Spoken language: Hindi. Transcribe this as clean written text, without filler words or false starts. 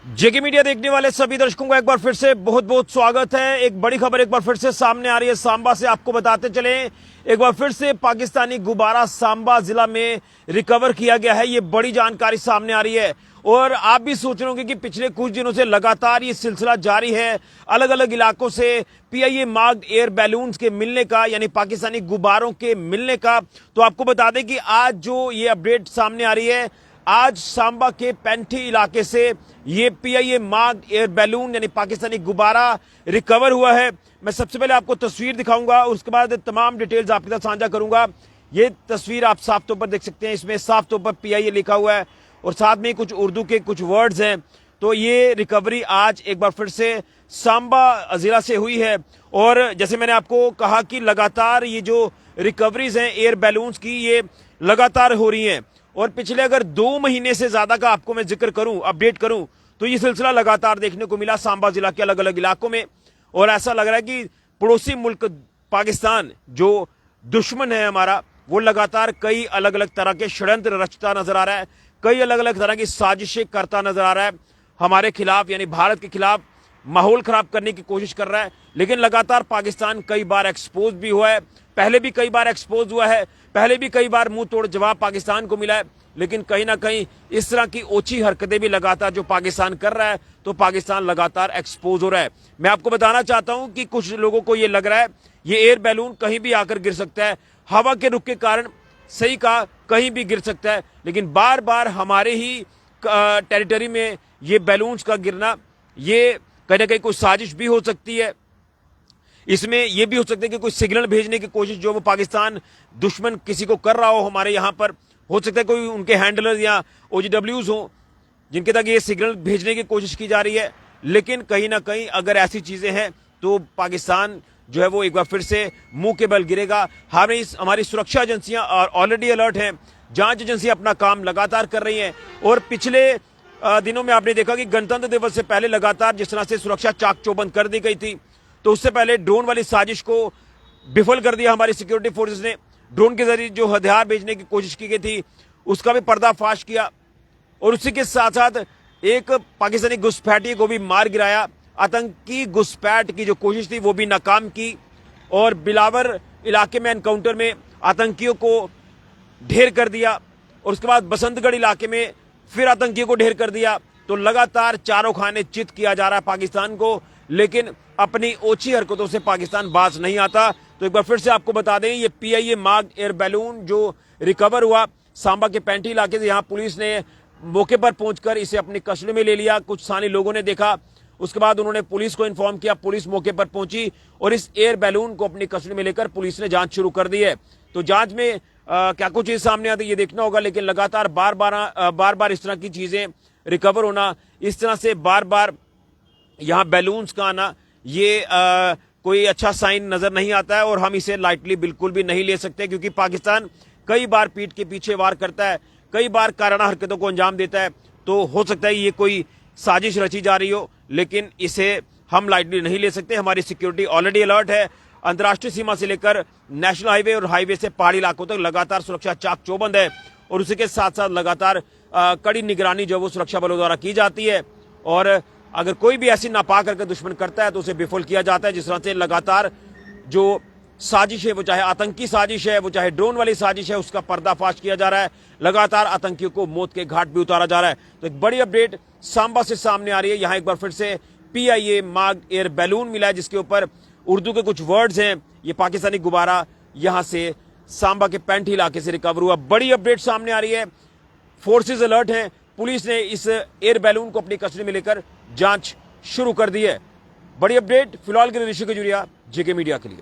जेके मीडिया देखने वाले सभी दर्शकों को एक बार फिर से बहुत बहुत स्वागत है। एक बड़ी खबर एक बार फिर से सामने आ रही है सांबा से, आपको बताते चले एक बार फिर से पाकिस्तानी गुब्बारा सांबा जिला में रिकवर किया गया है। ये बड़ी जानकारी सामने आ रही है और आप भी सोच रहे होंगे कि पिछले कुछ दिनों से लगातार ये सिलसिला जारी है, अलग अलग इलाकों से पीआईए मार्क्ड एयर बैलून्स के मिलने का, यानी पाकिस्तानी गुब्बारों के मिलने का। तो आपको बता दें कि आज जो ये अपडेट सामने आ रही है, आज सांबा के पैंठी इलाके से ये पीआईए मार्क्ड एयर बैलून यानी पाकिस्तानी गुब्बारा रिकवर हुआ है। मैं सबसे पहले आपको तस्वीर दिखाऊंगा, उसके बाद तमाम डिटेल्स आपके साथ साझा करूंगा। ये तस्वीर आप साफ तौर पर देख सकते हैं, इसमें साफ तौर पर पीआईए लिखा हुआ है और साथ में कुछ उर्दू के कुछ वर्ड्स हैं। तो ये रिकवरी आज एक बार फिर से सांबा जिला से हुई है और जैसे मैंने आपको कहा कि लगातार ये जो रिकवरीज हैं एयर बैलून्स की, ये लगातार हो रही हैं और पिछले अगर 2 महीने से ज्यादा का आपको मैं जिक्र करूं, अपडेट करूं, तो ये सिलसिला लगातार देखने को मिला सांबा जिला के अलग अलग इलाकों में। और ऐसा लग रहा है कि पड़ोसी मुल्क पाकिस्तान जो दुश्मन है हमारा, वो लगातार कई अलग अलग तरह के षड्यंत्र रचता नजर आ रहा है, कई अलग अलग तरह की साजिशें करता नजर आ रहा है हमारे खिलाफ, यानी भारत के खिलाफ माहौल खराब करने की कोशिश कर रहा है। लेकिन लगातार पाकिस्तान कई बार एक्सपोज भी हुआ है, पहले भी कई बार एक्सपोज हुआ है, पहले भी कई बार मुंह तोड़ जवाब पाकिस्तान को मिला है। लेकिन कहीं ना कहीं इस तरह की ओछी हरकतें भी लगातार जो पाकिस्तान कर रहा है, तो पाकिस्तान लगातार एक्सपोज हो रहा है। मैं आपको बताना चाहता हूं कि कुछ लोगों को यह लग रहा है ये एयर बैलून कहीं भी आकर गिर सकता है, हवा के रुख के कारण, सही कहा, कहीं भी गिर सकता है। लेकिन बार बार हमारे ही टेरिटरी में ये बैलून्स का गिरना, ये कहीं ना कहीं कोई साजिश भी हो सकती है। इसमें यह भी हो सकता है कि कोई सिग्नल भेजने की कोशिश जो वो पाकिस्तान दुश्मन किसी को कर रहा हो हमारे यहां पर, हो सकता है कोई उनके हैंडलर्स या ओजीडब्ल्यूज हो जिनके तक ये सिग्नल भेजने की कोशिश की जा रही है। लेकिन कहीं ना कहीं अगर ऐसी चीजें हैं तो पाकिस्तान जो है वो एक बार फिर से मुंह के बल गिरेगा। हमारी सुरक्षा एजेंसियां ऑलरेडी अलर्ट हैं, जांच एजेंसियां अपना काम लगातार कर रही हैं और पिछले दिनों में आपने देखा कि गणतंत्र दिवस से पहले लगातार जिस तरह से सुरक्षा चाक चौबंद कर दी गई थी, तो उससे पहले ड्रोन वाली साजिश को विफल कर दिया हमारी सिक्योरिटी फोर्सेस ने। ड्रोन के जरिए जो हथियार भेजने की कोशिश की गई थी उसका भी पर्दाफाश किया और उसी के साथ साथ एक पाकिस्तानी घुसपैठिए को भी मार गिराया। आतंकी घुसपैठ की जो कोशिश थी वो भी नाकाम की और बिलावर इलाके में एनकाउंटर में आतंकियों को ढेर कर दिया और उसके बाद बसंतगढ़ इलाके में फिर आतंकियों को ढेर कर दिया। तो लगातार चारों खाने चित किया जा रहा है पाकिस्तान को, लेकिन अपनी ओछी हरकतों से पाकिस्तान बाज नहीं आता। तो एक बार फिर से आपको बता दें, ये पीआईए मार्क्ड एयर बैलून जो रिकवर हुआ सांबा के पैंठी इलाके से, यहां पुलिस ने मौके पर पहुंचकर इसे अपनी कस्टडी में ले लिया। कुछ स्थानीय लोगों ने देखा, उसके बाद उन्होंने पुलिस को इन्फॉर्म किया, पुलिस मौके पर पहुंची और इस एयर बैलून को अपनी कस्टडी में लेकर पुलिस ने जांच शुरू कर दी है। तो जांच में क्या कुछ चीज सामने आती है ये देखना होगा, लेकिन लगातार बार बार इस तरह की चीजें रिकवर होना, इस तरह से बार बार यहां बैलून्स का आना, ये कोई अच्छा साइन नजर नहीं आता है और हम इसे लाइटली बिल्कुल भी नहीं ले सकते, क्योंकि पाकिस्तान कई बार पीठ के पीछे वार करता है, कई बार काराना हरकतों को अंजाम देता है। तो हो सकता है ये कोई साजिश रची जा रही हो, लेकिन इसे हम लाइटली नहीं ले सकते। हमारी सिक्योरिटी ऑलरेडी अलर्ट है, अंतर्राष्ट्रीय सीमा से लेकर नेशनल हाईवे और हाईवे से पहाड़ी इलाकों तक लगातार सुरक्षा चाक चौबंद है और उसी के साथ साथ लगातार कड़ी निगरानी जो वो सुरक्षा बलों द्वारा की जाती है। और अगर कोई भी ऐसी नापाक करके दुश्मन करता है तो उसे विफल किया जाता है। जिस तरह से लगातार जो साजिश है, वो चाहे आतंकी साजिश है, वो चाहे ड्रोन वाली साजिश है, उसका पर्दाफाश किया जा रहा है। लगातार आतंकियों को मौत के घाट भी उतारा जा रहा है। तो एक बड़ी अपडेट सांबा से सामने आ रही है। यहां एक बार फिर से पीआईए मार्क्ड एयर बैलून मिला है जिसके ऊपर उर्दू के कुछ वर्ड्स हैं। ये पाकिस्तानी गुब्बारा यहां से सांबा के पैंठी इलाके से रिकवर हुआ। बड़ी अपडेट सामने आ रही है, फोर्सेस अलर्ट हैं, पुलिस ने इस एयर बैलून को अपनी कस्टडी में लेकर जांच शुरू कर दी है। बड़ी अपडेट फिलहाल के लिए ऋषि खजुरिया, जेके मीडिया के लिए।